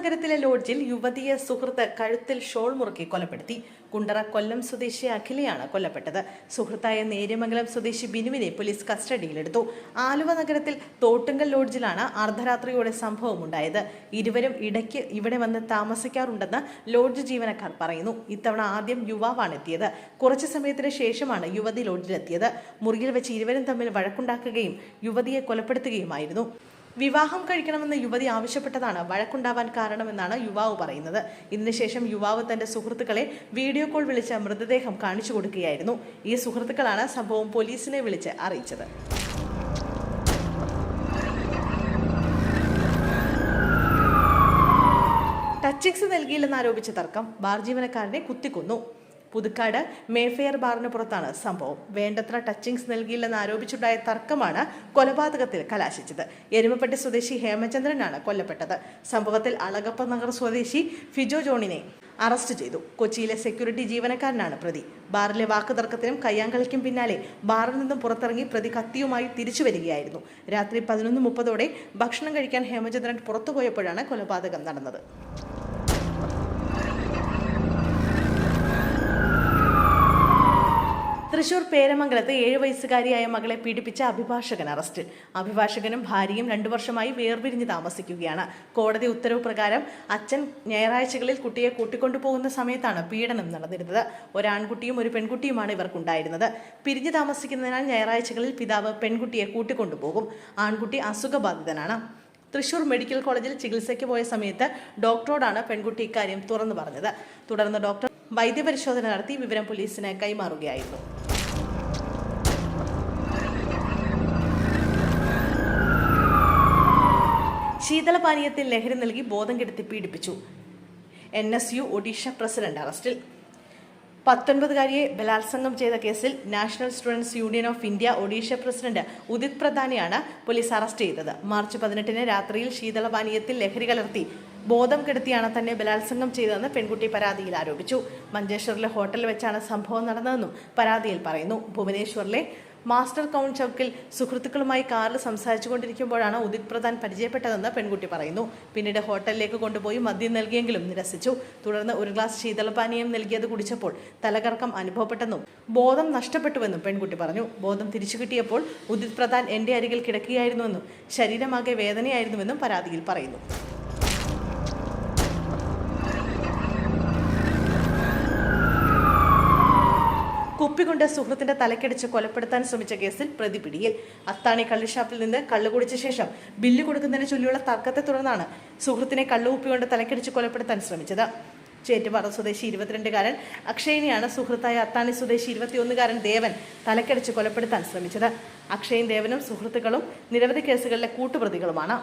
നഗരത്തിലെ ലോഡ്ജിൽ യുവതിയെ സുഹൃത്ത് കഴുത്തിൽ ഷോൾ മുറുക്കി കൊലപ്പെടുത്തി. കുണ്ടറ കൊല്ലം സ്വദേശി അഖിലയാണ് കൊല്ലപ്പെട്ടത്. സുഹൃത്തായ നേര്യമംഗലം സ്വദേശി ബിനുവിനെ പോലീസ് കസ്റ്റഡിയിലെടുത്തു. ആലുവ നഗരത്തിൽ തോട്ടുങ്കൽ ലോഡ്ജിലാണ് അർദ്ധരാത്രിയോടെ സംഭവമുണ്ടായത്. ഇരുവരും ഇടയ്ക്ക് ഇവിടെ വന്ന് താമസിക്കാറുണ്ടെന്ന് ലോഡ്ജ് ജീവനക്കാർ പറയുന്നു. ഇത്തവണ ആദ്യം യുവാവാണ് എത്തിയത്. കുറച്ചു സമയത്തിന് ശേഷമാണ് യുവതി ലോഡ്ജിലെത്തിയത്. മുറിയിൽ വെച്ച് ഇരുവരും തമ്മിൽ വഴക്കുണ്ടാക്കുകയും യുവതിയെ കൊലപ്പെടുത്തുകയുമായിരുന്നു. വിവാഹം കഴിക്കണമെന്ന് യുവതി ആവശ്യപ്പെട്ടതാണ് വഴക്കുണ്ടാവാൻ കാരണമെന്നാണ് യുവാവ് പറയുന്നത്. ഇതിനുശേഷം യുവാവ് തന്റെ സുഹൃത്തുക്കളെ വീഡിയോ കോൾ വിളിച്ച് മൃതദേഹം കാണിച്ചു കൊടുക്കുകയായിരുന്നു. ഈ സുഹൃത്തുക്കളാണ് സംഭവം പോലീസിനെ വിളിച്ച് അറിയിച്ചത്. ടച്ചിങ്സ് നൽകിയില്ലെന്നാരോപിച്ച തർക്കം, ബാർ ജീവനക്കാരനെ കുത്തിക്കൊന്നു. പുതുക്കാട് മേഫെയർ ബാറിന് പുറത്താണ് സംഭവം. വേണ്ടത്ര ടച്ചിങ്സ് നൽകിയില്ലെന്ന് ആരോപിച്ചുണ്ടായ തർക്കമാണ് കൊലപാതകത്തിൽ കലാശിച്ചത്. എരുമപ്പെട്ടി സ്വദേശി ഹേമചന്ദ്രനാണ് കൊല്ലപ്പെട്ടത്. സംഭവത്തിൽ അളഗപ്പ നഗർ സ്വദേശി ഫിജോ ജോണിനെ അറസ്റ്റ് ചെയ്തു. കൊച്ചിയിലെ സെക്യൂരിറ്റി ജീവനക്കാരനാണ് പ്രതി. ബാറിലെ വാക്കുതർക്കത്തിനും കയ്യാങ്കളിക്കും പിന്നാലെ ബാറിൽ നിന്നും പുറത്തിറങ്ങി പ്രതി കത്തിയുമായി തിരിച്ചു വരികയായിരുന്നു. രാത്രി 11:30 ഭക്ഷണം കഴിക്കാൻ ഹേമചന്ദ്രൻ പുറത്തുപോയപ്പോഴാണ് കൊലപാതകം നടന്നത്. തൃശൂർ പേരമംഗലത്ത് 7 വയസ്സുകാരിയായ മകളെ പീഡിപ്പിച്ച അഭിഭാഷകൻ അറസ്റ്റിൽ. അഭിഭാഷകനും ഭാര്യയും 2 വർഷമായി വേർപിരിഞ്ഞ് താമസിക്കുകയാണ്. കോടതി ഉത്തരവ് പ്രകാരം അച്ഛൻ ഞായറാഴ്ചകളിൽ കുട്ടിയെ കൂട്ടിക്കൊണ്ടുപോകുന്ന സമയത്താണ് പീഡനം നടന്നിരുന്നത്. ഒരാൺകുട്ടിയും ഒരു പെൺകുട്ടിയുമാണ് ഇവർക്കുണ്ടായിരുന്നത്. പിരിഞ്ഞു താമസിക്കുന്നതിനാൽ ഞായറാഴ്ചകളിൽ പിതാവ് പെൺകുട്ടിയെ കൂട്ടിക്കൊണ്ടുപോകും. ആൺകുട്ടി അസുഖബാധിതനാണ്. തൃശൂർ മെഡിക്കൽ കോളേജിൽ ചികിത്സയ്ക്ക് പോയ സമയത്ത് ഡോക്ടറോടാണ് പെൺകുട്ടി ഇക്കാര്യം തുറന്നു പറഞ്ഞത്. തുടർന്ന് ഡോക്ടർ വൈദ്യപരിശോധന നടത്തി വിവരം പോലീസിന് കൈമാറുകയായിരുന്നു. ശീതളപാനീയത്തിൽ ലഹരി നൽകി ബോധം കെടുത്തി പീഡിപ്പിച്ചു. NSU ഒഡീഷ പ്രസിഡന്റ് അറസ്റ്റിൽ. 19-കാരിയെ ബലാത്സംഗം ചെയ്ത കേസിൽ national students union of India Odisha president Udit പ്രധാനെയാണ് പോലീസ് അറസ്റ്റ് ചെയ്തത്. മാർച്ച് 18 രാത്രിയിൽ ശീതളപാനീയത്തിൽ ലഹരി കലർത്തി ബോധം കെടുത്തിയാണ് തന്നെ ബലാത്സംഗം ചെയ്തതെന്ന് പെൺകുട്ടി പരാതിയിൽ ആരോപിച്ചു. മഞ്ചേശ്വറിലെ ഹോട്ടലിൽ വെച്ചാണ് സംഭവം നടന്നതെന്നും പരാതിയിൽ പറയുന്നു. ഭുവനേശ്വറിലെ മാസ്റ്റർ കൗണ്ട് ചൌക്കിൽ സുഹൃത്തുക്കളുമായി കാറിൽ സംസാരിച്ചു കൊണ്ടിരിക്കുമ്പോഴാണ് ഉദിത് പ്രധാൻ പരിചയപ്പെട്ടതെന്ന് പെൺകുട്ടി പറയുന്നു. പിന്നീട് ഹോട്ടലിലേക്ക് കൊണ്ടുപോയി മദ്യം നൽകിയെങ്കിലും നിരസിച്ചു. തുടർന്ന് ഒരു ഗ്ലാസ് ശീതളപാനീയം നൽകിയത് കുടിച്ചപ്പോൾ തലകറക്കം അനുഭവപ്പെട്ടെന്നും ബോധം നഷ്ടപ്പെട്ടുവെന്നും പെൺകുട്ടി പറഞ്ഞു. ബോധം തിരിച്ചു കിട്ടിയപ്പോൾ ഉദിത് പ്രധാൻ എന്റെ അരികിൽ കിടക്കുകയായിരുന്നുവെന്നും ശരീരമാകെ വേദനയായിരുന്നുവെന്നും പരാതിയിൽ പറയുന്നു. കുപ്പികൊണ്ട് സുഹൃത്തിന്റെ തലക്കടിച്ച് കൊലപ്പെടുത്താൻ ശ്രമിച്ച കേസിൽ പ്രതി പിടിയിൽ. അത്താണി കള്ളുഷാപ്പിൽ നിന്ന് കള്ളു കുടിച്ച ശേഷം ബില്ല് കൊടുക്കുന്നതിനെ ചൊല്ലിയുള്ള തർക്കത്തെ തുടർന്നാണ് സുഹൃത്തിനെ കള്ളുകുപ്പികൊണ്ട് തലക്കടിച്ച് കൊലപ്പെടുത്താൻ ശ്രമിച്ചത്. ചേറ്റുപാറ സ്വദേശി 22-കാരൻ അക്ഷയനെയാണ് സുഹൃത്തായ അത്താണി സ്വദേശി 21-കാരൻ ദേവൻ തലക്കടിച്ച് കൊലപ്പെടുത്താൻ ശ്രമിച്ചത്. അക്ഷയും ദേവനും സുഹൃത്തുക്കളും നിരവധി കേസുകളിലെ കൂട്ടുപ്രതികളുമാണ്.